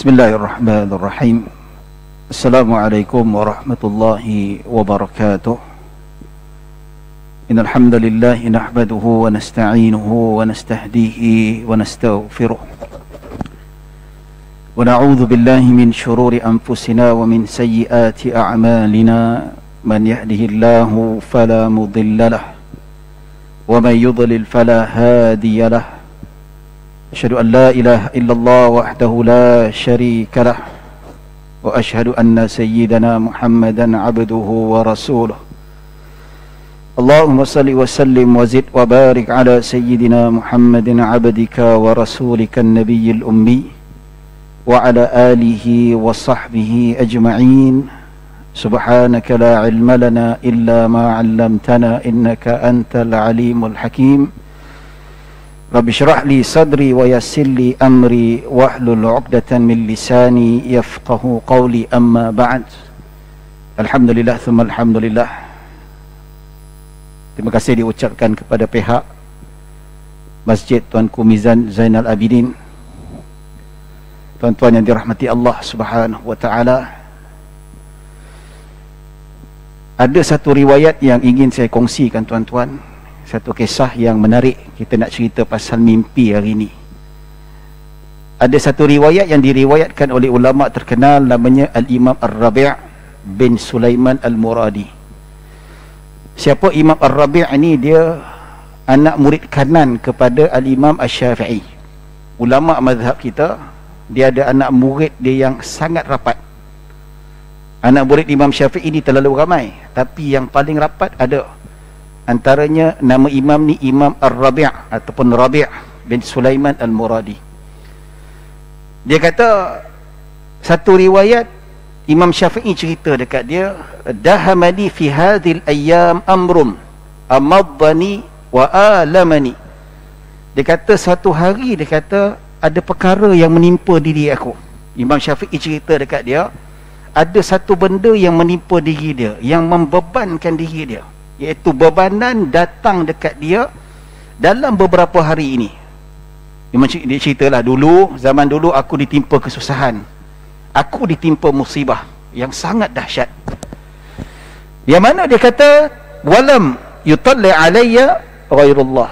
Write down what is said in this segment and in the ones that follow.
Bismillahirrahmanirrahim. Assalamualaikum warahmatullahi wabarakatuh. Innal hamdalillah nahmaduhu wa nasta'inuhu wa nastahdihi wa nastaghfiruh. Wa na'udzu billahi min shururi anfusina wa min sayyiati a'malina. Man yahdihillahu fala mudilla lahu wa man yudlil fala hadiya lahu. أشهد أن لا إله إلا الله وحده لا شريك له وأشهد أن سيدنا محمدا عبده ورسوله اللهم صل وسلم وزد وبارك على سيدنا محمد عبدك ورسولك النبي الأمي وعلى آله وصحبه أجمعين سبحانك لا علم لنا إلا ما علمتنا إنك أنت العليم الحكيم Rabbi syrah li sadri wa yassir li amri wahlul 'uqdatan min lisani yafqahu qawli amma ba'd. Alhamdulillah thumma alhamdulillah. Terima kasih diucapkan kepada pihak Masjid Tuanku Mizan Zainal Abidin, tuan-tuan yang dirahmati Allah Subhanahu wa taala. Ada satu riwayat yang ingin saya kongsikan tuan-tuan. Satu kisah yang menarik. Kita nak cerita pasal mimpi hari ini. Ada satu riwayat yang diriwayatkan oleh ulama terkenal, namanya Al-Imam Ar-Rabi' bin Sulaiman Al-Muradi. Siapa Imam Ar-Rabi' ini? Dia anak murid kanan kepada Al-Imam Asy-Syafi'i. Ulama mazhab kita, dia ada anak murid dia yang sangat rapat. Anak murid Imam Syafi'i ini terlalu ramai, tapi yang paling rapat ada. Antaranya nama imam ni Imam Ar-Rabi' ataupun Rabi' bin Sulaiman Al-Muradi. Dia kata, satu riwayat Imam Syafi'i cerita dekat dia, dahamani fi hadhil ayyam amrum amaddani wa alamani. Dia kata satu hari, dia kata ada perkara yang menimpa diri aku. Imam Syafi'i cerita dekat dia, ada satu benda yang menimpa diri dia, yang membebankan diri dia, iaitu bebanan datang dekat dia dalam beberapa hari ini. Dia ceritalah, dulu, zaman dulu aku ditimpa kesusahan, aku ditimpa musibah yang sangat dahsyat, yang mana dia kata walam yutalli alayya ghairullah,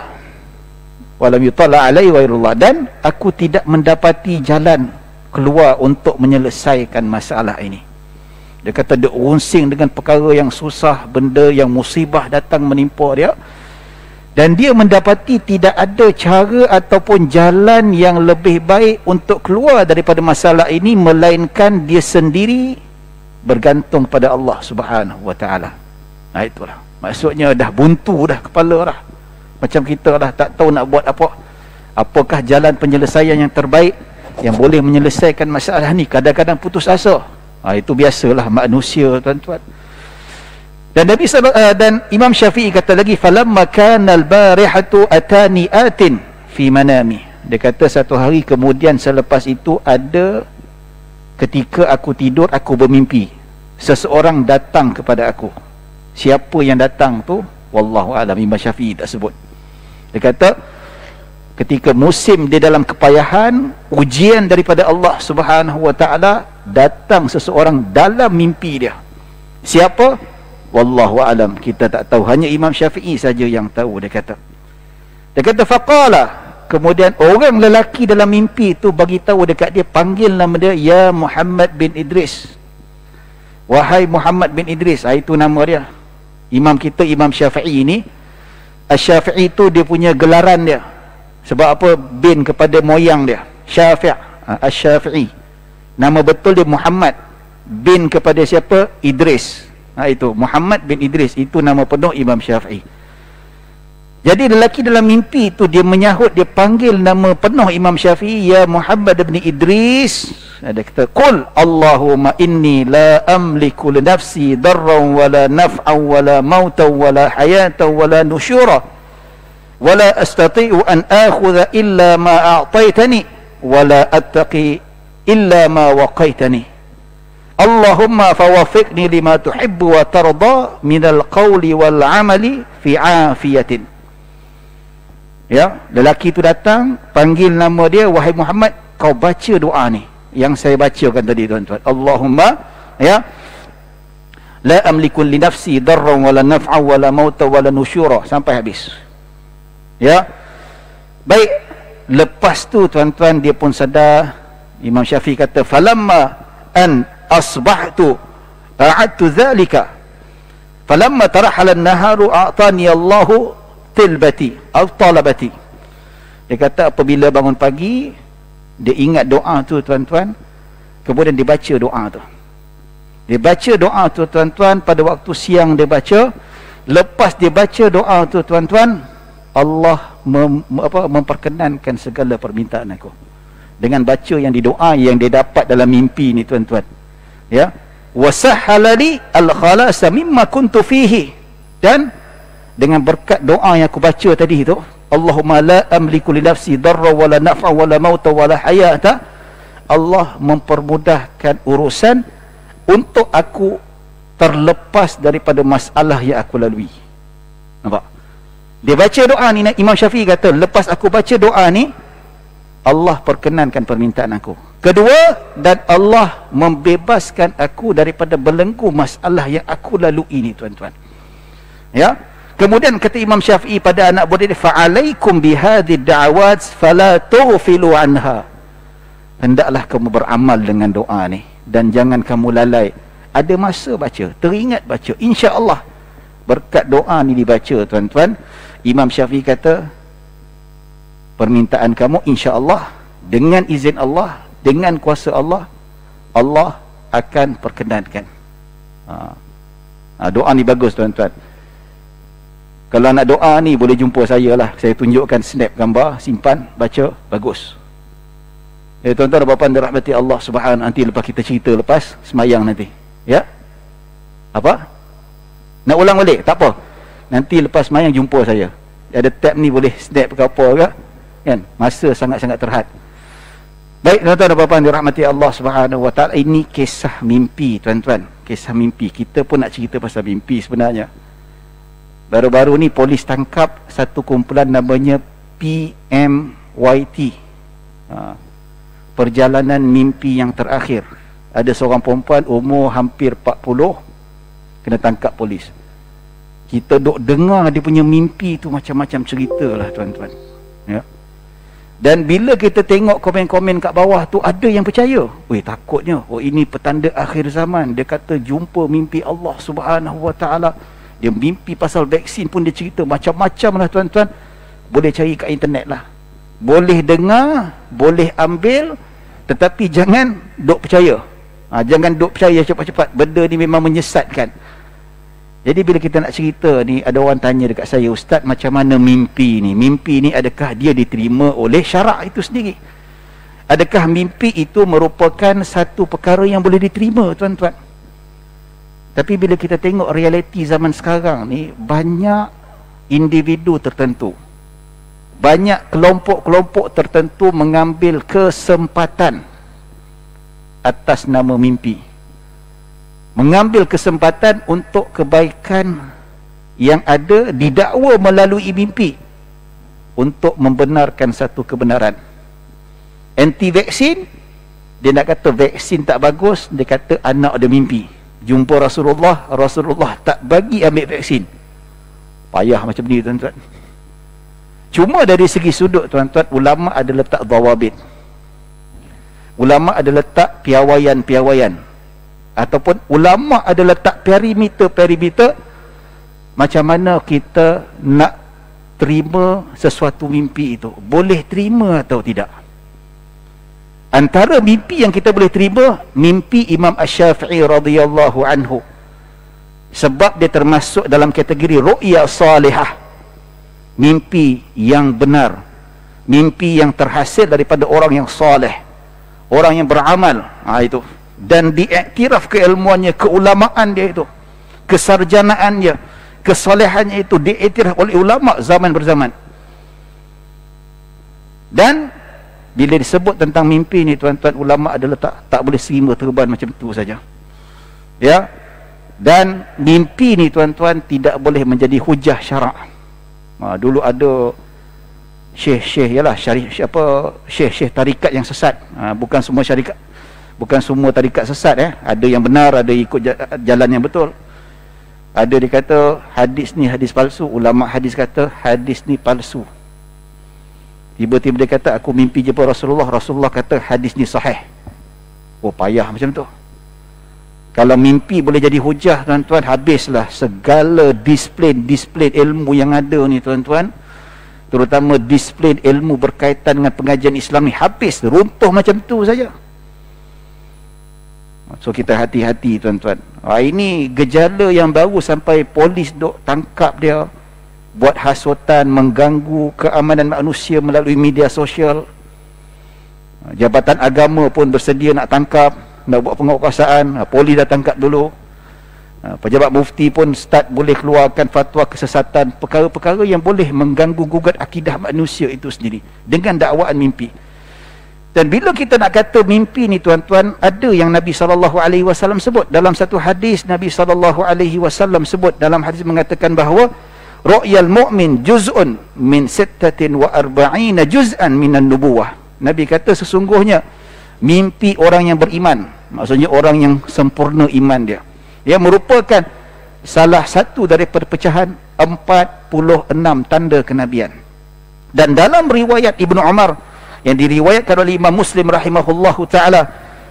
walam yutalli alayya ghairullah, dan aku tidak mendapati jalan keluar untuk menyelesaikan masalah ini. Dia kata dia runsing dengan perkara yang susah, benda yang musibah datang menimpa dia, dan dia mendapati tidak ada cara ataupun jalan yang lebih baik untuk keluar daripada masalah ini, melainkan dia sendiri bergantung pada Allah Subhanahu wa taala. Nah, itulah maksudnya, dah buntu dah kepala dah, macam kita dah tak tahu nak buat apa. Apakah jalan penyelesaian yang terbaik yang boleh menyelesaikan masalah ni? Kadang-kadang putus asa. Itu biasalah manusia, tuan-tuan. Dan Imam Syafi'i kata lagi, falamma kana al-barihatu atani atin fi manami. Dia kata satu hari kemudian selepas itu, ada ketika aku tidur, aku bermimpi seseorang datang kepada aku. Siapa yang datang tu? Wallahu a'lam. Imam Syafi'i tak sebut. Dia kata ketika musim dia dalam kepayahan, ujian daripada Allah Subhanahu wa taala, datang seseorang dalam mimpi dia. Siapa? Wallahu a'lam. Kita tak tahu, hanya Imam Syafi'i saja yang tahu. Dia kata faqala, kemudian orang lelaki dalam mimpi itu bagi tahu dekat dia, panggil nama dia, ya Muhammad bin Idris. Wahai Muhammad bin Idris. Itu nama dia. Imam kita, Imam Syafi'i ini, Asy-Syafi'i itu dia punya gelaran dia. Sebab apa? Bin kepada moyang dia, Syafi', Asy-Syafi'i. Nama betul dia Muhammad, bin kepada siapa? Idris. Itu Muhammad bin Idris, itu nama penuh Imam Syafi'i. Jadi lelaki dalam mimpi itu dia menyahut, dia panggil nama penuh Imam Syafi'i, ya Muhammad bin Idris. Dia kata, qul Allahumma inni la amliku li nafsi darran wala naf'an wala mautan wala hayatan wala nusyura wala astati'u an akhudha illa ma a'taitani wala attaqi illa ma waqaitani. Allahumma fawafiqni lima tuhibbu wa tarda minal qawli wal amali fi afiyatin. Ya, lelaki itu datang, panggil nama dia, wahai Muhammad, kau baca doa ni. yang saya bacakan tadi tuan-tuan. Allahumma, ya, la amliku li nafsi darran wala naf'a wala mauta wala nusyura, sampai habis. Ya. Baik, lepas tu tuan-tuan dia pun sadar. Imam Syafi'i kata, falamma an asbahtu a'adtu dhalika falamma tarahala an-naharu a'tani Allahu tilbati atau talabati. Dia kata apabila bangun pagi dia ingat doa tu tuan-tuan, kemudian dia baca doa tu. Dia baca doa tu tuan-tuan, pada waktu siang dia baca. Lepas dia baca doa tu tuan-tuan, Allah memperkenankan segala permintaan aku dengan baca yang didoa yang dia dapat dalam mimpi ni tuan-tuan. Ya, wasahhalali al-khalasa mimma kuntu fihi, dan dengan berkat doa yang aku baca tadi tu, Allahumma la amliku li nafsi darra wala naf'a wala mauta wala hayata, Allah mempermudahkan urusan untuk aku terlepas daripada masalah yang aku lalui. Nampak? Dia baca doa ni, Imam Syafi'i kata, lepas aku baca doa ni, Allah perkenankan permintaan aku. Kedua, dan Allah membebaskan aku daripada belenggu masalah yang aku lalui ni tuan-tuan. Ya. Kemudian kata Imam Syafi'i pada anak murid dia, fa'alaikum bihadhi da'awat fala tughfilu anha. Hendaklah kamu beramal dengan doa ni dan jangan kamu lalai. Ada masa baca, teringat baca, insya-Allah berkat doa ni dibaca tuan-tuan. Imam Syafi'i kata, permintaan kamu insya-Allah dengan izin Allah, dengan kuasa Allah, Allah akan perkenankan. Doa ni bagus tuan-tuan. Kalau nak doa ni boleh jumpa saya lah, saya tunjukkan snap gambar, simpan, baca, bagus. Tuan-tuan dan puan-puan dirahmati Allah Subhanahu, nanti lepas kita cerita lepas semayang nanti. Ya? Apa? Nak ulang balik? Tak apa. Nanti lepas semayang jumpa saya. Ada tab ni boleh snap ke apa ke? Kan? Masa sangat-sangat terhad. Baik tuan-tuan dan puan-puan dirahmati Allah Subhanahu wa taala, ini kisah mimpi tuan-tuan. Kisah mimpi. Kita pun nak cerita pasal mimpi sebenarnya. Baru-baru ni polis tangkap satu kumpulan namanya PMYT. Perjalanan mimpi yang terakhir. Ada seorang perempuan umur hampir 40 kena tangkap polis. Kita duk dengar dia punya mimpi tu macam-macam cerita lah tuan-tuan. Ya. Dan bila kita tengok komen-komen kat bawah tu, ada yang percaya. Weh, takutnya, oh ini petanda akhir zaman. Dia kata jumpa mimpi Allah Subhanahu wa taala. Dia mimpi pasal vaksin pun dia cerita macam-macam lah tuan-tuan. Boleh cari kat internet lah. Boleh dengar, boleh ambil, tetapi jangan duk percaya. Jangan duk percaya cepat-cepat. Benda ni memang menyesatkan. Jadi bila kita nak cerita ni, ada orang tanya dekat saya, Ustaz, macam mana mimpi ni? Mimpi ni adakah dia diterima oleh syarak itu sendiri? Adakah mimpi itu merupakan satu perkara yang boleh diterima tuan-tuan? Tapi bila kita tengok realiti zaman sekarang ni, banyak individu tertentu, banyak kelompok-kelompok tertentu mengambil kesempatan atas nama mimpi. Mengambil kesempatan untuk kebaikan yang ada didakwa melalui mimpi untuk membenarkan satu kebenaran. Anti vaksin, dia nak kata vaksin tak bagus, dia kata anak ada mimpi. Jumpa Rasulullah, Rasulullah tak bagi ambil vaksin. Payah macam ni tuan-tuan. Cuma dari segi sudut tuan-tuan, ulama ada letak dhawabit. Ulama ada letak piawaian-piawaian. Ataupun ulama ada letak perimeter-perimeter macam mana kita nak terima sesuatu mimpi itu. Boleh terima atau tidak. Antara mimpi yang kita boleh terima, mimpi Imam Asy-Syafi'i radhiyallahu anhu. Sebab dia termasuk dalam kategori ru'ya salihah. Mimpi yang benar. Mimpi yang terhasil daripada orang yang saleh. Orang yang beramal. Itu. Dan diiktiraf keilmuannya, keulamaan dia itu, kesarjanaannya, kesolehannya itu diiktiraf oleh ulama zaman berzaman. Dan bila disebut tentang mimpi ni tuan-tuan, ulama adalah tak boleh serima terban macam tu saja. Ya. Dan mimpi ni tuan-tuan tidak boleh menjadi hujah syarak. Dulu ada syekh-syekh, yalah syekh-syekh tarikat yang sesat. Bukan semua syarikat Bukan semua tarikat sesat. Ada yang benar, ada ikut jalan yang betul. Ada dia kata hadis ni hadis palsu, ulama hadis kata hadis ni palsu. Tiba-tiba dia kata aku mimpi jumpa Rasulullah, Rasulullah kata hadis ni sahih. Oh, payah macam tu. Kalau mimpi boleh jadi hujah, tuan-tuan, habislah segala disiplin ilmu yang ada ni, tuan-tuan. Terutama disiplin ilmu berkaitan dengan pengajian Islam ni, habis, runtuh macam tu saja. So kita hati-hati, tuan-tuan. Ini gejala yang baru sampai polis duk tangkap dia, buat hasutan, mengganggu keamanan manusia melalui media sosial. Jabatan agama pun bersedia nak tangkap, nak buat penguatkuasaan. Polis dah tangkap dulu. Pejabat mufti pun start boleh keluarkan fatwa kesesatan, perkara-perkara yang boleh mengganggu gugat akidah manusia itu sendiri dengan dakwaan mimpi. Dan bila kita nak kata mimpi ni, tuan-tuan, ada yang Nabi SAW sebut dalam satu hadis. Nabi SAW sebut dalam hadis mengatakan bahawa ru'yal mu'min juz'un min 46 juz'an minan nubuwah. Nabi kata sesungguhnya mimpi orang yang beriman, maksudnya orang yang sempurna iman dia, ia merupakan salah satu daripada pecahan 46 tanda kenabian. Dan dalam riwayat Ibnu Umar yang diriwayatkan oleh Imam Muslim rahimahullahu ta'ala,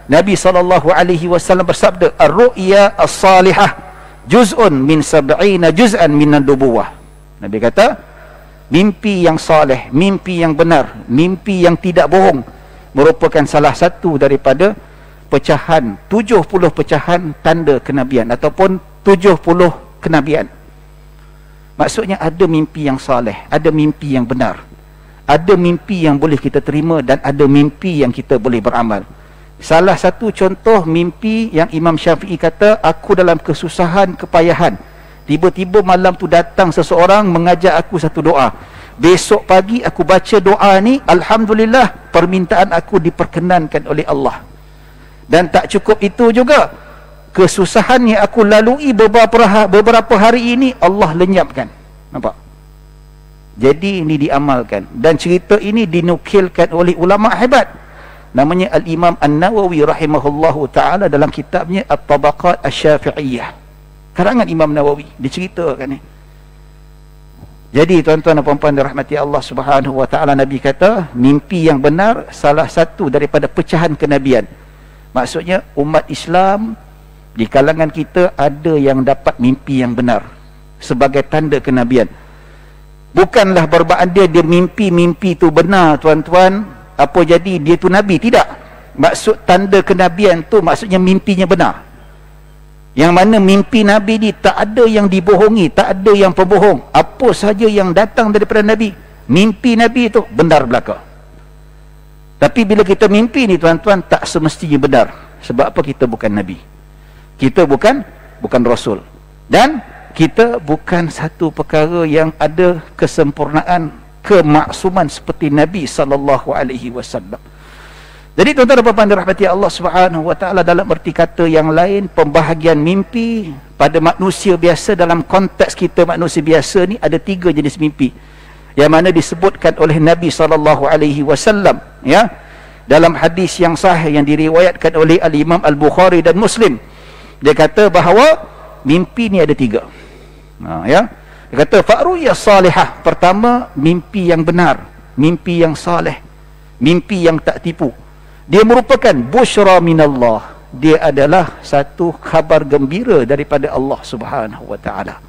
Nabi SAW bersabda, ar-ru'ya as-salihah juz'un min 70 juz'an minan nubuwah. Nabi kata mimpi yang saleh, mimpi yang benar, mimpi yang tidak bohong merupakan salah satu daripada pecahan, 70 pecahan tanda kenabian ataupun 70 kenabian. Maksudnya ada mimpi yang saleh, ada mimpi yang benar, ada mimpi yang boleh kita terima, dan ada mimpi yang kita boleh beramal. Salah satu contoh mimpi yang Imam Syafi'i kata, aku dalam kesusahan, kepayahan, tiba-tiba malam tu datang seseorang mengajak aku satu doa. Besok pagi aku baca doa ni, alhamdulillah permintaan aku diperkenankan oleh Allah. Dan tak cukup itu juga, kesusahan yang aku lalui beberapa hari ini Allah lenyapkan. Nampak? Jadi ini diamalkan, dan cerita ini dinukilkan oleh ulama hebat, namanya Al-Imam An-Nawawi rahimahullahu ta'ala dalam kitabnya At-Tabaqat Asy-Syafi'iyah, karangan Imam Nawawi, diceritakan ni. Jadi tuan-tuan dan puan-puan dirahmati Allah Subhanahu wa ta'ala, Nabi kata mimpi yang benar salah satu daripada pecahan kenabian. Maksudnya umat Islam di kalangan kita ada yang dapat mimpi yang benar sebagai tanda kenabian. Bukanlah berbaan dia mimpi tu benar, tuan-tuan, apa jadi dia tu Nabi. Tidak. Maksud tanda kenabian tu maksudnya mimpinya benar. Yang mana mimpi Nabi ni tak ada yang dibohongi, tak ada yang pembohong. Apa sahaja yang datang daripada Nabi, mimpi Nabi itu benar belaka. Tapi bila kita mimpi ni, tuan-tuan, tak semestinya benar. Sebab apa? Kita bukan Nabi, kita bukan Rasul, dan kita bukan satu perkara yang ada kesempurnaan, kemaksuman seperti Nabi SAW. Jadi tuan-tuan dan puan-puan dirahmati Allah Subhanahu wa ta'ala, dalam erti kata yang lain, pembahagian mimpi pada manusia biasa, dalam konteks kita manusia biasa ni, ada 3 jenis mimpi yang mana disebutkan oleh Nabi SAW, ya, dalam hadis yang sahih yang diriwayatkan oleh Al-Imam Al-Bukhari dan Muslim. Dia kata bahawa mimpi ni ada 3. Ya, dia kata fa'ruya salihah, pertama mimpi yang benar, mimpi yang saleh, mimpi yang tak tipu. Dia merupakan busyra minallah, dia adalah satu khabar gembira daripada Allah Subhanahu wa ta'ala.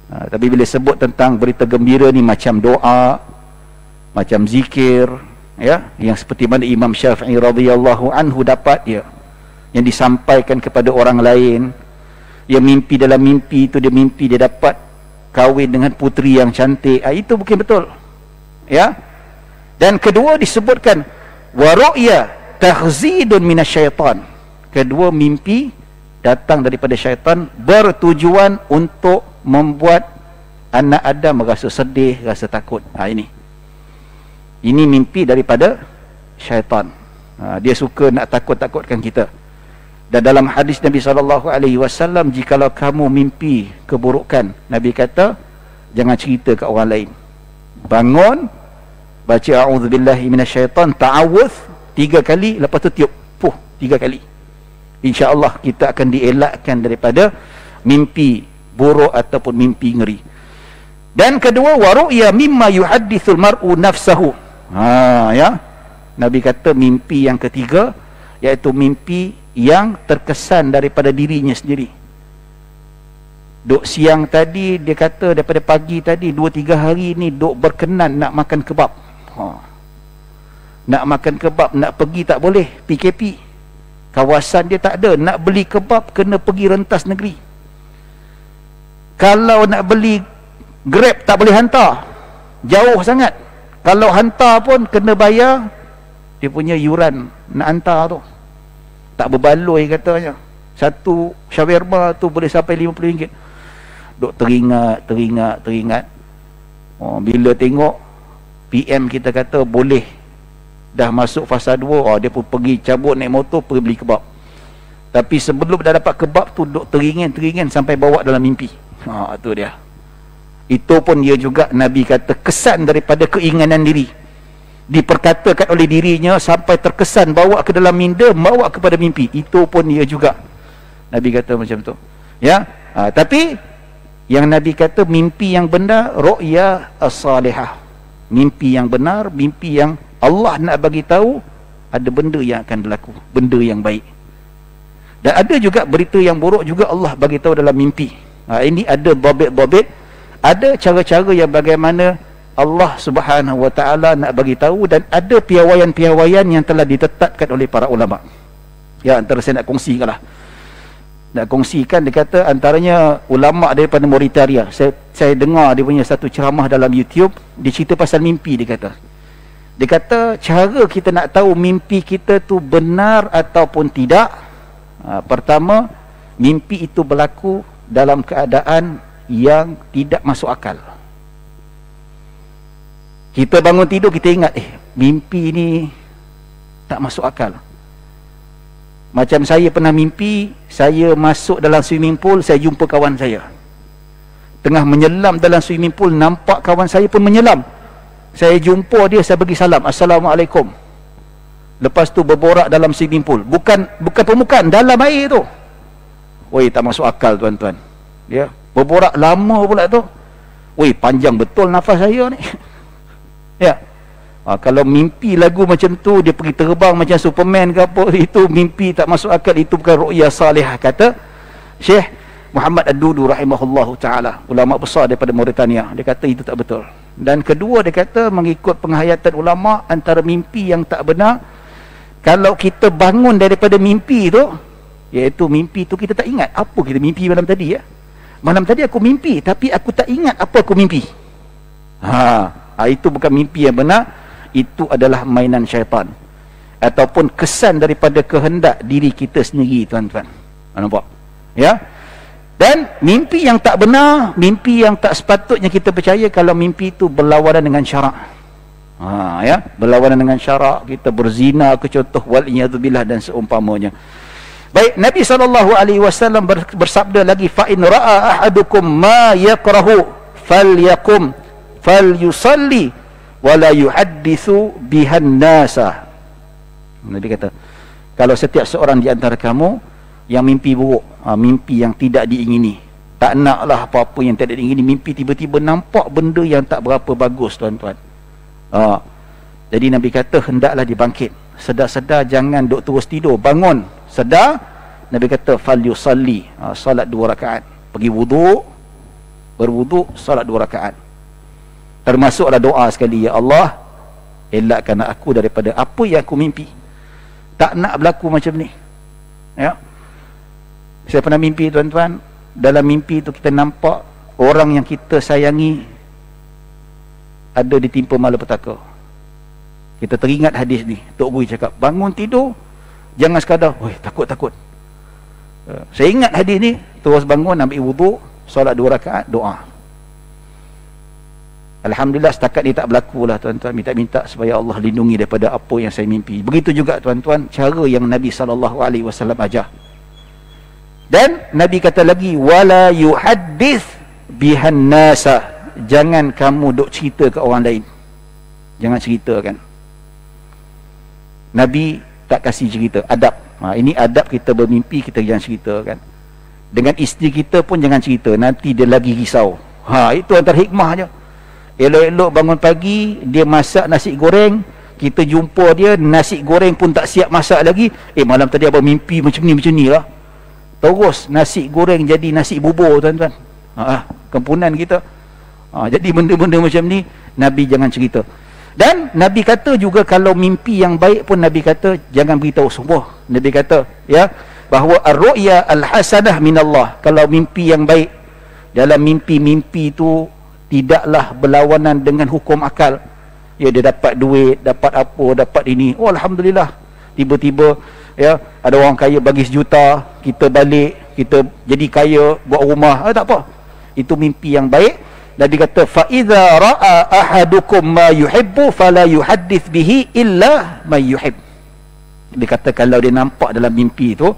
Tapi bila sebut tentang berita gembira ni, macam doa, macam zikir, ya, yang seperti mana Imam Syafi'i radhiyallahu anhu dapat, ya, yang disampaikan kepada orang lain. Dia mimpi, dalam mimpi itu dia mimpi dia dapat kahwin dengan puteri yang cantik. Itu bukan betul, ya. Dan kedua disebutkan wa ru'ya tahzidun minasyaitan. Kedua mimpi datang daripada syaitan, bertujuan untuk membuat anak Adam rasa sedih, rasa takut. Ini mimpi daripada syaitan. Dia suka nak takut-takutkan kita. Dan dalam hadis Nabi SAW, jikalau kamu mimpi keburukan, Nabi kata jangan cerita kat orang lain. Bangun, baca a'udzubillahi minasyaitan, ta'awudz 3 kali, lepas tu tiup, 3 kali. InsyaAllah kita akan dielakkan daripada mimpi buruk ataupun mimpi ngeri. Dan kedua, wa ru'ya mimma yuhaddithul mar'u nafsahu. Ya. Nabi kata mimpi yang ketiga iaitu mimpi yang terkesan daripada dirinya sendiri. Duk siang tadi dia kata daripada pagi tadi 2-3 hari ni duk berkenan nak makan kebab. Nak makan kebab, nak pergi tak boleh, PKP. Kawasan dia tak ada, nak beli kebab kena pergi rentas negeri. Kalau nak beli Grab tak boleh hantar, jauh sangat. Kalau hantar pun kena bayar dia punya yuran nak hantar tu. Tak berbaloi katanya. Satu shawarma tu boleh sampai RM50. Duk teringat. Bila tengok PM kita kata boleh dah masuk fasa 2, dia pun pergi cabut naik motor pergi beli kebab. Tapi sebelum dah dapat kebab tu duk teringin sampai bawa dalam mimpi. Tu dia. Itu pun dia juga Nabi kata kesan daripada keinginan diri, diperkatakan oleh dirinya sampai terkesan bawa ke dalam minda, bawa kepada mimpi. Itu pun dia juga Nabi kata macam tu. Ya. Tapi yang Nabi kata mimpi yang benar, ru'ya as-salihah. Mimpi yang benar, mimpi yang Allah nak bagi tahu ada benda yang akan berlaku, benda yang baik. Dan ada juga berita yang buruk juga Allah bagi tahu dalam mimpi. Ini ada dhabit-dhabit, ada cara-cara yang bagaimana Allah Subhanahu wa taala nak bagi tahu, dan ada piawaian-piawaian yang telah ditetapkan oleh para ulama. Ya, antara saya nak kongsikanlah. Nak kongsikan, dia kata antaranya ulama daripada Mauritania. Saya dengar dia punya satu ceramah dalam YouTube, dia cerita pasal mimpi. Dia kata cara kita nak tahu mimpi kita tu benar ataupun tidak, pertama, mimpi itu berlaku dalam keadaan yang tidak masuk akal. Kita bangun tidur, kita ingat mimpi ni tak masuk akal. Macam saya pernah mimpi, saya masuk dalam swimming pool, saya jumpa kawan saya tengah menyelam dalam swimming pool, nampak kawan saya pun menyelam. Saya jumpa dia, saya bagi salam, Assalamualaikum. Lepas tu berborak dalam swimming pool, bukan permukaan, dalam air tu. Oi, tak masuk akal tuan-tuan. Dia berborak lama pula tu. Oi, panjang betul nafas saya ni. Ya. Kalau mimpi lagu macam tu, dia pergi terbang macam Superman ke apa, itu mimpi tak masuk akal, itu bukan ru'ya salihah, kata Syekh Muhammad Ad-Dudu rahimahullahu ta'ala, ulama besar daripada Mauritania. Dia kata itu tak betul. Dan kedua, dia kata mengikut penghayatan ulama, antara mimpi yang tak benar, kalau kita bangun daripada mimpi tu, iaitu mimpi tu kita tak ingat apa kita mimpi malam tadi. Malam tadi aku mimpi, tapi aku tak ingat apa aku mimpi. Itu bukan mimpi yang benar. Itu adalah mainan syaitan ataupun kesan daripada kehendak diri kita sendiri, tuan-tuan. Nampak? Ya. Dan mimpi yang tak benar, mimpi yang tak sepatutnya kita percaya kalau mimpi itu berlawanan dengan syarak. Ya, berlawanan dengan syarak, kita berzina ke contoh, wal-iyadzubillah dan seumpamanya. Baik, Nabi SAW bersabda lagi, fa in ra'a ahadukum ma yakrahu falyakum falyusalli wala yuhaddithu bihan nasa. Nabi kata, kalau setiap seorang di antara kamu yang mimpi buruk, mimpi yang tidak diingini, tak naklah apa-apa yang tidak diingini, mimpi tiba-tiba nampak benda yang tak berapa bagus, tuan-tuan. Jadi Nabi kata hendaklah dibangkit, sedar-sedar, jangan duk terus tidur, bangun sedar. Nabi kata falyusalli, salat 2 rakaat, pergi wuduk, berwuduk, salat 2 rakaat. Termasuklah doa sekali, ya Allah, elakkan aku daripada apa yang aku mimpi. Tak nak berlaku macam ni. Ya. Saya pernah mimpi, tuan-tuan. Dalam mimpi tu kita nampak orang yang kita sayangi ada ditimpa malapetaka. Kita teringat hadis ni. Tok Guru cakap, bangun tidur jangan sekadar takut. Saya ingat hadis ni, terus bangun, ambil wuduk, solat 2 rakaat, doa. Alhamdulillah setakat ni tak berlaku lah, tuan-tuan. Minta-minta supaya Allah lindungi daripada apa yang saya mimpi. Begitu juga, tuan-tuan, cara yang Nabi SAW ajar. Dan Nabi kata lagi, wala yuhaddith bihan nasa, jangan kamu duk cerita ke orang lain. Jangan ceritakan. Nabi tak kasih cerita, adab. Ini adab kita bermimpi, kita jangan cerita kan. Dengan isteri kita pun jangan cerita, nanti dia lagi risau. Itu antara hikmahnya. Elok-elok bangun pagi, dia masak nasi goreng, kita jumpa dia, nasi goreng pun tak siap masak lagi. Malam tadi abang mimpi macam ni lah. Terus nasi goreng jadi nasi bubur, tuan-tuan. Kempunan kita. Jadi benda-benda macam ni Nabi jangan cerita. Dan Nabi kata juga, kalau mimpi yang baik pun Nabi kata jangan beritahu semua. Nabi kata bahawa ar-ru'ya al-hasanah minallah. Kalau mimpi yang baik, dalam mimpi-mimpi tu tidaklah berlawanan dengan hukum akal. Dia dapat duit, dapat apa, dapat ini. Alhamdulillah. Tiba-tiba ada orang kaya bagi 1 juta, kita balik, kita jadi kaya, buat rumah. Tak apa. Itu mimpi yang baik. Nabi kata, fa idza ra'a ahadukum ma yuhibbu fala yuhaddits bihi illa ma yuhib. Dia kata kalau dia nampak dalam mimpi tu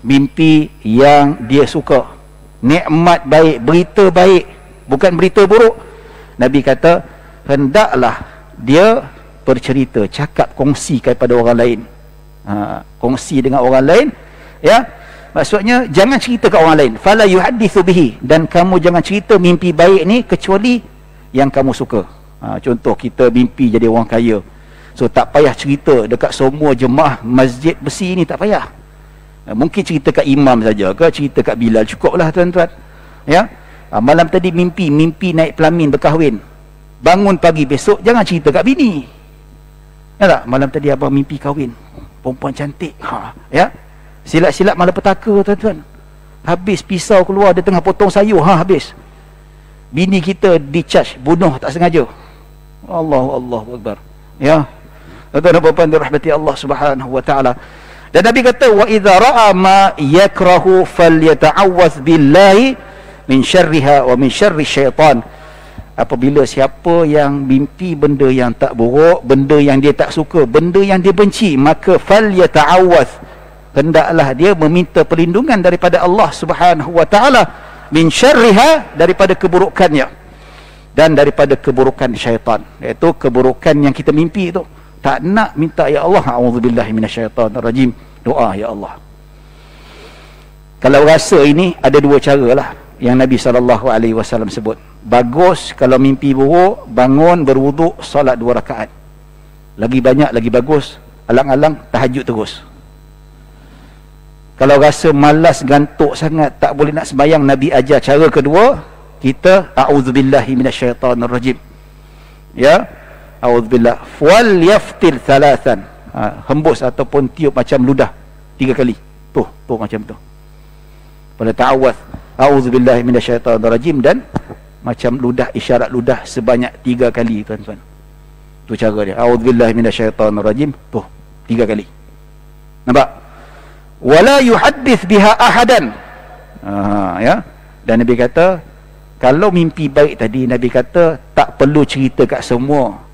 mimpi yang dia suka, nikmat baik, berita baik, bukan berita buruk, Nabi kata hendaklah dia bercerita, cakap, kongsikan pada orang lain. Kongsi dengan orang lain, maksudnya jangan cerita kat orang lain. Fala yuhadditsu bihi, dan kamu jangan cerita mimpi baik ni kecuali yang kamu suka. Contoh kita mimpi jadi orang kaya, so tak payah cerita dekat semua jemaah masjid besi ni, tak payah. Mungkin cerita kat imam saja ke, cerita kat Bilal, cukuplah tuan-tuan. Malam tadi mimpi naik pelamin berkahwin, bangun pagi besok jangan cerita kat bini. Tak? Malam tadi abang mimpi kahwin, perempuan cantik. Silat-silat malapetaka, tuan-tuan. Habis pisau keluar, dia tengah potong sayur, habis. Bini kita di-charge, bunuh tak sengaja. Allahu Akbar. Tuan-tuan dan puan-puan dirahmati Allah Subhanahu wa taala. Dan Nabi kata, wa idza ra'a ma yakrahu falyata'awwadz billahi min syarriha wa min syarri syaitan. Apabila siapa yang mimpi benda yang tak buruk, benda yang dia tak suka, benda yang dia benci, maka falyata'awwadz, hendaklah dia meminta perlindungan daripada Allah Subhanahu wa taala, min syarriha, daripada keburukannya, dan daripada keburukan syaitan, iaitu keburukan yang kita mimpi itu. Tak nak minta, ya Allah, a'udzubillahi minasyaitanirrajim, doa ya Allah. Kalau rasa ini ada 2 cara lah yang Nabi SAW sebut. Bagus kalau mimpi buruk, bangun berwuduk, solat 2 rakaat. Lagi banyak lagi bagus, alang-alang tahajud terus. Kalau rasa malas, gantuk sangat, tak boleh nak sembahyang, Nabi ajar cara kedua, kita a'udzubillahi minasyaitanirrajim. A'udzubillah. Wal yaftil thalathan. Hembus ataupun tiup macam ludah 3 kali. Tuh macam tu. Pada ta'awudz, a'udzubillahi minasyaitanirrajim, dan macam ludah, isyarat ludah sebanyak 3 kali, tuan-tuan. Tu cara dia. A'udzubillahi minasyaitanirrajim, 3 kali. Nampak? Wala yuhaddits biha ahadan. Dan Nabi kata, kalau mimpi baik tadi, Nabi kata tak perlu cerita kat semua,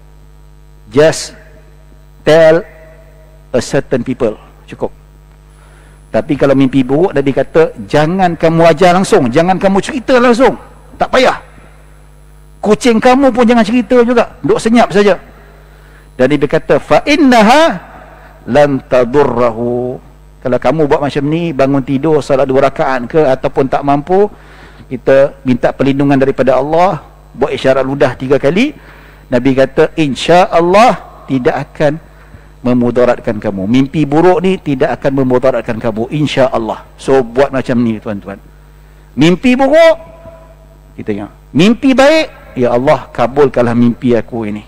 just tell a certain people, cukup. Tapi kalau mimpi buruk, Nabi kata jangan kamu ajar langsung, jangan kamu cerita langsung, tak payah. Kucing kamu pun jangan cerita juga, duk senyap saja. Dan Nabi kata fa innaha lan tadurrahu. Kalau kamu buat macam ni, bangun tidur salat 2 rakaat ke, ataupun tak mampu, kita minta perlindungan daripada Allah, buat isyarat ludah 3 kali, Nabi kata insya-Allah tidak akan memudaratkan kamu. Mimpi buruk ni tidak akan memudaratkan kamu, insya-Allah. So buat macam ni, tuan-tuan. Mimpi buruk, kita ingat. Mimpi baik, ya Allah kabulkanlah mimpi aku ini.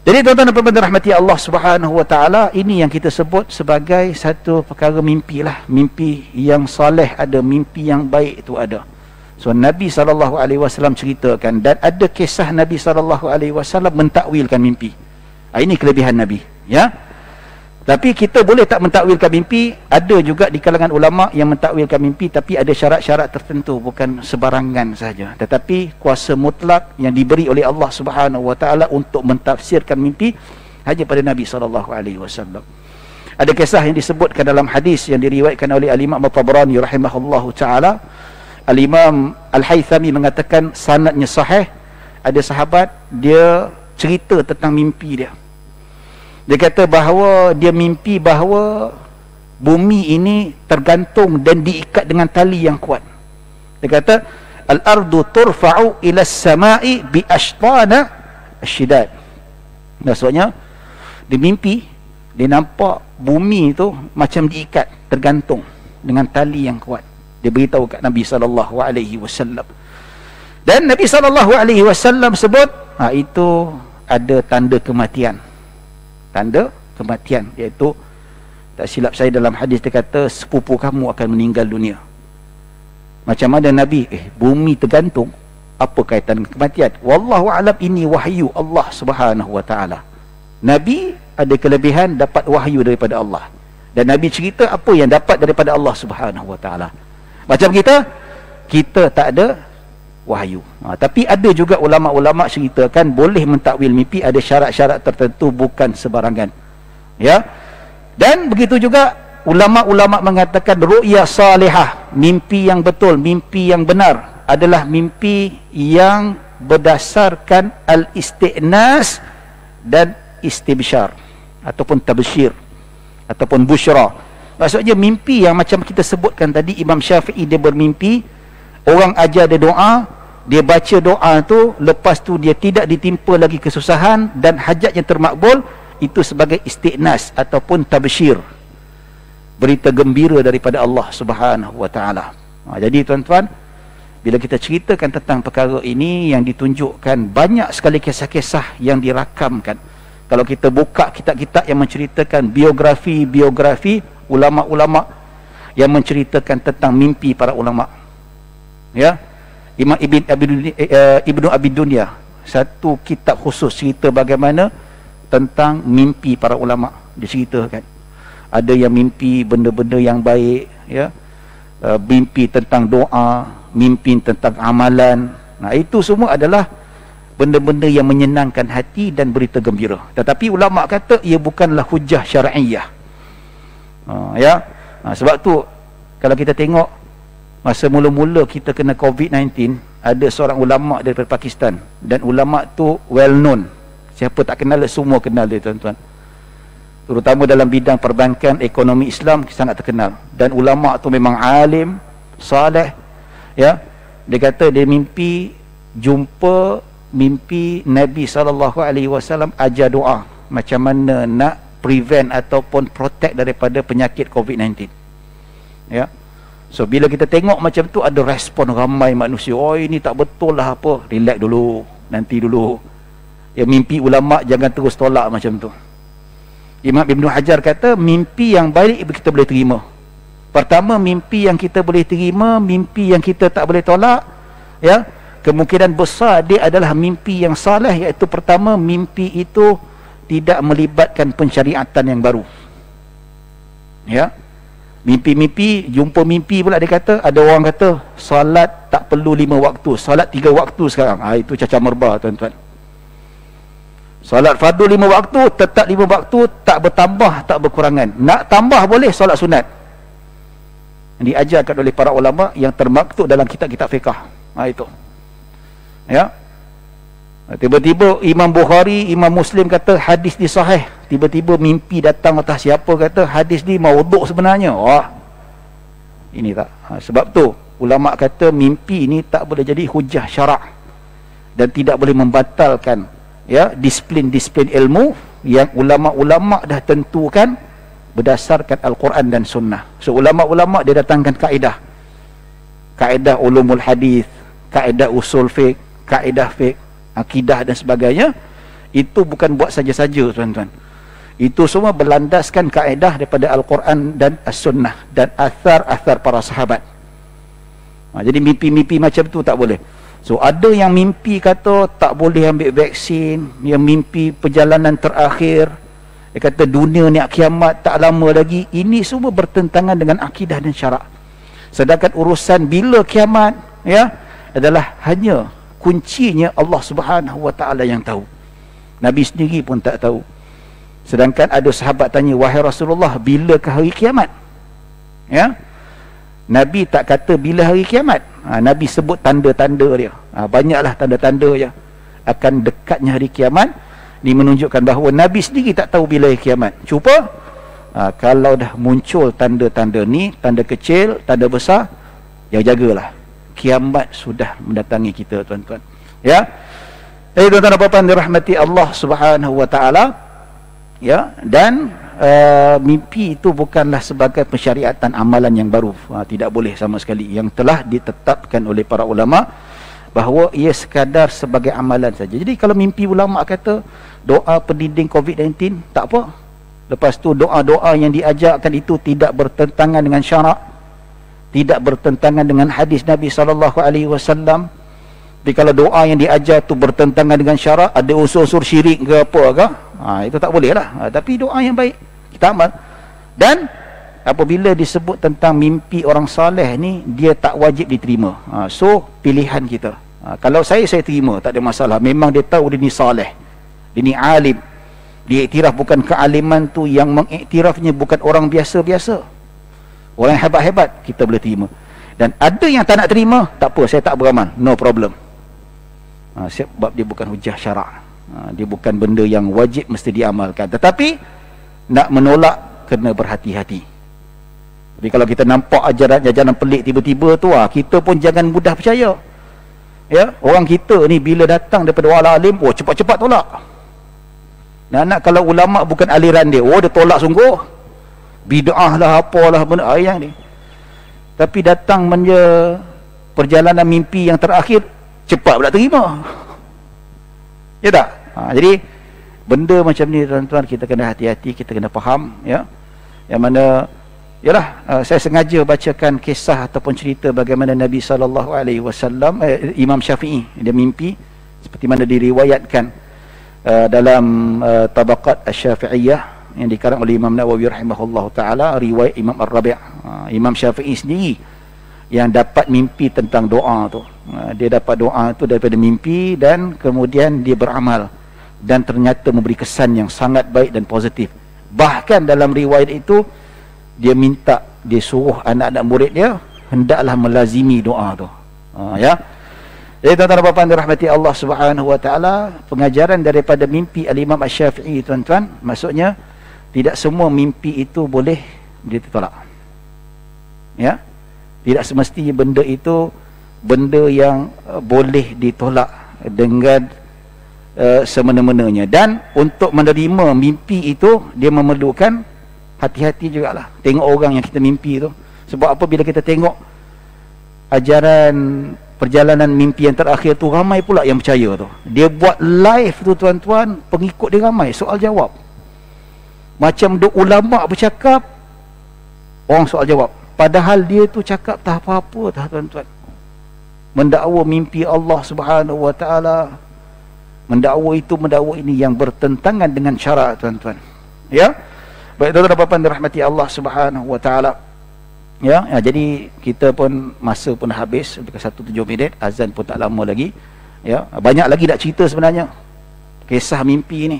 Jadi tuan-tuan dan puan-puan rahmati Allah Subhanahu wa taala, ini yang kita sebut sebagai satu perkara mimpi lah. Mimpi yang soleh ada, mimpi yang baik itu ada. So Nabi SAW ceritakan, dan ada kisah Nabi SAW mentakwilkan mimpi. Ini kelebihan Nabi, Tapi kita boleh tak mentakwilkan mimpi. Ada juga di kalangan ulama yang mentakwilkan mimpi, tapi ada syarat-syarat tertentu, bukan sebarangan saja. Tetapi kuasa mutlak yang diberi oleh Allah Subhanahu wa taala untuk mentafsirkan mimpi hanya pada Nabi SAW. Ada kisah yang disebutkan dalam hadis yang diriwayatkan oleh Al-Imam At-Tabrani rahimahullahu taala. Al-Imam Al-Haythami mengatakan sanadnya sahih. Ada sahabat dia cerita tentang mimpi dia. Dia kata bahawa dia mimpi bahawa bumi ini tergantung dan diikat dengan tali yang kuat. Dia kata al-ardu turfa'u ila as-sama'i bi ashtana asyidad. Maksudnya di mimpi dia nampak bumi itu macam diikat, tergantung dengan tali yang kuat. Dia beritahu kat Nabi SAW. Dan Nabi SAW sebut, itu ada tanda kematian. Tanda kematian, iaitu, tak silap saya dalam hadis dia kata, sepupu kamu akan meninggal dunia. Macam mana Nabi, bumi tergantung, apa kaitan kematian? Wallahu alam, ini wahyu Allah Subhanahu wa taala. Nabi ada kelebihan dapat wahyu daripada Allah. Dan Nabi cerita apa yang dapat daripada Allah Subhanahu wa taala. Macam kita tak ada wahyu. Tapi ada juga ulama-ulama ceritakan boleh mentakwil mimpi, ada syarat-syarat tertentu, bukan sebarangan. Ya. Dan begitu juga ulama-ulama mengatakan ru'ya salihah, mimpi yang betul, mimpi yang benar adalah mimpi yang berdasarkan al-isti'nas dan istibsyar ataupun tabsyir ataupun busyra. Maksudnya mimpi yang macam kita sebutkan tadi, Imam Syafi'i dia bermimpi orang ajar dia doa, dia baca doa tu, lepas tu dia tidak ditimpa lagi kesusahan dan hajatnya termakbul, itu sebagai istiqnas ataupun tabsyir, berita gembira daripada Allah Subhanahu wa taala. Jadi tuan-tuan, bila kita ceritakan tentang perkara ini yang ditunjukkan banyak sekali kisah-kisah yang dirakamkan. Kalau kita buka kitab-kitab yang menceritakan biografi ulama-ulama yang menceritakan tentang mimpi para ulama, ya, Imam Ibnu Abi Dunya satu kitab khusus cerita bagaimana tentang mimpi para ulama. Diceritakan ada yang mimpi benda-benda yang baik, ya, mimpi tentang doa, mimpi tentang amalan. Itu semua adalah benda-benda yang menyenangkan hati dan berita gembira. Tetapi ulama kata ia bukanlah hujah syar'iyah. Ya. Sebab tu kalau kita tengok masa mula-mula kita kena COVID-19, ada seorang ulama daripada Pakistan, dan ulama tu well known. Siapa tak kenal, semua kenal dia tuan-tuan. Terutama dalam bidang perbankan, ekonomi Islam sangat terkenal. Dan ulama tu memang alim, saleh, ya. Dia kata dia jumpa mimpi Nabi SAW ajar doa macam mana nak prevent ataupun protect daripada penyakit COVID-19. Ya. So bila kita tengok macam tu, ada respon ramai manusia, oh ini tak betul lah apa, relax dulu, nanti dulu. Ya, mimpi ulama jangan terus tolak macam tu. Imam Ibn Hajar kata mimpi yang baik kita boleh terima. Pertama, mimpi yang kita boleh terima, mimpi yang kita tak boleh tolak, ya, kemungkinan besar dia adalah mimpi yang saleh, iaitu pertama, mimpi itu tidak melibatkan pensyariatan yang baru. Ya. Mimpi-mimpi, jumpa mimpi pula dia kata, ada orang kata salat tak perlu 5 waktu, salat 3 waktu sekarang. Itu cacar merba tuan-tuan. Salat fardu 5 waktu, tetap 5 waktu, tak bertambah, tak berkurangan. Nak tambah boleh, salat sunat. Diajarkan oleh para ulama yang termaktub dalam kitab-kitab fiqh. Itu. Ya. Tiba-tiba Imam Bukhari, Imam Muslim kata hadis ni sahih. Tiba-tiba mimpi datang atas siapa kata hadis ni maudhu' sebenarnya. Wah. Ini tak. Sebab tu ulama kata mimpi ni tak boleh jadi hujah syarak dan tidak boleh membatalkan, ya, disiplin-disiplin ilmu yang ulama-ulama dah tentukan berdasarkan Al-Quran dan Sunnah. So ulama-ulama dia datangkan kaedah ulumul hadis, kaedah usul fiqh, kaedah fiqh, akidah dan sebagainya. Itu bukan buat saja-saja tuan-tuan. Itu semua berlandaskan kaedah daripada Al-Quran dan As-Sunnah dan athar-athar para sahabat. Jadi mimpi-mimpi macam tu tak boleh. So ada yang mimpi kata tak boleh ambil vaksin, yang mimpi perjalanan terakhir, dia kata dunia ni kiamat tak lama lagi. Ini semua bertentangan dengan akidah dan syarak. Sedangkan urusan bila kiamat, ya, adalah hanya kuncinya Allah Subhanahu wa taala yang tahu. Nabi sendiri pun tak tahu. Sedangkan ada sahabat tanya, wahai Rasulullah, bilakah hari kiamat? Ya. Nabi tak kata bila hari kiamat. Nabi sebut tanda-tanda dia. Banyaklah tanda-tanda dia akan dekatnya hari kiamat. Ini menunjukkan bahawa Nabi sendiri tak tahu bila hari kiamat. Cuba Kalau dah muncul tanda-tanda ni, tanda kecil, tanda besar, ya jagalah. Kiamat sudah mendatangi kita, tuan-tuan. Ya. Jadi tuan-tuan dan puan-puan dirahmati Allah Subhanahu wa taala. Ya, dan mimpi itu bukanlah sebagai pensyariatan amalan yang baru. Tidak boleh sama sekali. Yang telah ditetapkan oleh para ulama bahawa ia sekadar sebagai amalan saja. Jadi kalau mimpi ulama kata doa pendinding COVID-19, tak apa. Lepas tu doa-doa yang diajarkan itu tidak bertentangan dengan syarak, tidak bertentangan dengan hadis Nabi SAW. Tapi kalau doa yang diajar tu bertentangan dengan syarak, ada unsur-unsur syirik ke apa ke, itu tak boleh lah. Tapi doa yang baik kita amal. Dan apabila disebut tentang mimpi orang saleh ni, dia tak wajib diterima. So pilihan kita. Kalau saya terima, tak ada masalah. Memang dia tahu dia ni saleh, dia ni alim. Dia iktiraf bukan kealiman tu, yang mengiktirafnya bukan orang biasa-biasa, orang yang hebat-hebat, kita boleh terima. Dan ada yang tak nak terima, tak apa, saya tak beramal, no problem. Sebab dia bukan hujah syarak, dia bukan benda yang wajib mesti diamalkan. Tetapi nak menolak kena berhati-hati. Tapi kalau kita nampak ajaran-ajaran pelik tiba-tiba tu, kita pun jangan mudah percaya. Ya, orang kita ni bila datang daripada wala alim, cepat-cepat tolak. Nak kalau ulama bukan aliran dia, dia tolak sungguh. Bid'ah lah, apalah benda yang ni. Tapi datang perjalanan mimpi yang terakhir, cepat pula terima. Ya tak? Jadi benda macam ni, tuan-tuan, kita kena hati-hati, kita kena faham, ya. Yang mana, yalah, saya sengaja bacakan kisah ataupun cerita bagaimana Nabi SAW, Imam Syafi'i, dia mimpi seperti mana diriwayatkan dalam Tabaqat Asy-Syafi'iyah yang dikarang oleh Imam Nawawi rahimahullahu taala, riwayat Imam Ar-Rabi'. Imam Syafi'i sendiri yang dapat mimpi tentang doa tu. Dia dapat doa tu daripada mimpi, dan kemudian dia beramal, dan ternyata memberi kesan yang sangat baik dan positif. Bahkan dalam riwayat itu dia minta, dia suruh anak-anak murid dia hendaklah melazimi doa tu. Ya. Jadi tuan-tuan dan puan-puan dirahmati Allah Subhanahu wa taala, pengajaran daripada mimpi Al-Imam Asy-Syafi'i, tuan-tuan, maksudnya tidak semua mimpi itu boleh ditolak. Ya. Tidak semestinya benda itu benda yang boleh ditolak dengan semena-menanya. Dan untuk menerima mimpi itu, dia memerlukan hati-hati jugalah. Tengok orang yang kita mimpi tu. Sebab apa, bila kita tengok ajaran perjalanan mimpi yang terakhir tu, ramai pula yang percaya tu. Dia buat live tu, tuan-tuan, pengikut dia ramai, soal jawab. Macam duk ulama bercakap, orang soal jawab. Padahal dia tu cakap tak apa-apa dah, tuan-tuan. Mendakwa mimpi Allah Subhanahu wa taala, mendakwa itu, mendakwa ini yang bertentangan dengan syarak, tuan-tuan. Ya. Baik, tuan-tuan dan puan-puan dirahmati Allah Subhanahu wa taala. Ya, jadi kita pun masa pun habis, dekat 1:07 minit, azan pun tak lama lagi. Ya, banyak lagi nak cerita sebenarnya kisah mimpi ni.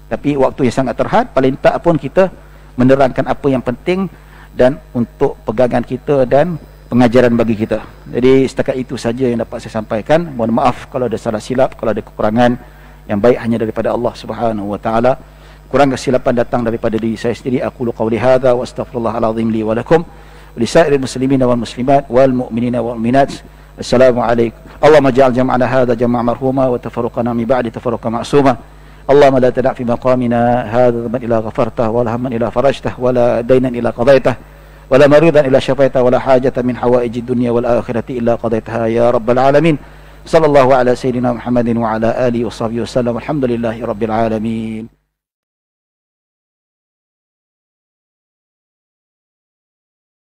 Tapi waktu yang sangat terhad, paling tak pun kita menerangkan apa yang penting dan untuk pegangan kita dan pengajaran bagi kita. Jadi setakat itu saja yang dapat saya sampaikan. Mohon maaf kalau ada salah silap, kalau ada kekurangan. Yang baik hanya daripada Allah Subhanahu wa taala. Kurang kesilapan datang daripada diri saya sendiri. Aqulu qawli hadza wa astaghfirullahal azim li wa lakum. ولسائر المسلمين والمسلمات والمؤمنين والمؤمنات السلام عليكم. اللهم اجعل جمعنا هذا جمع مرحوما وتفرقنا من بعد تفرقا معصوما. اللهم لا تدع في مقامنا هذا ذنبا الا غفرته ولا هما الا فرجته ولا دينا الا قضيته ولا مريضا الا شفيته ولا حاجة من حوائج الدنيا والآخرة الا قضيتها يا رب العالمين. صلى الله على سيدنا محمد وعلى آله وصحبه وسلم. الحمد لله رب العالمين.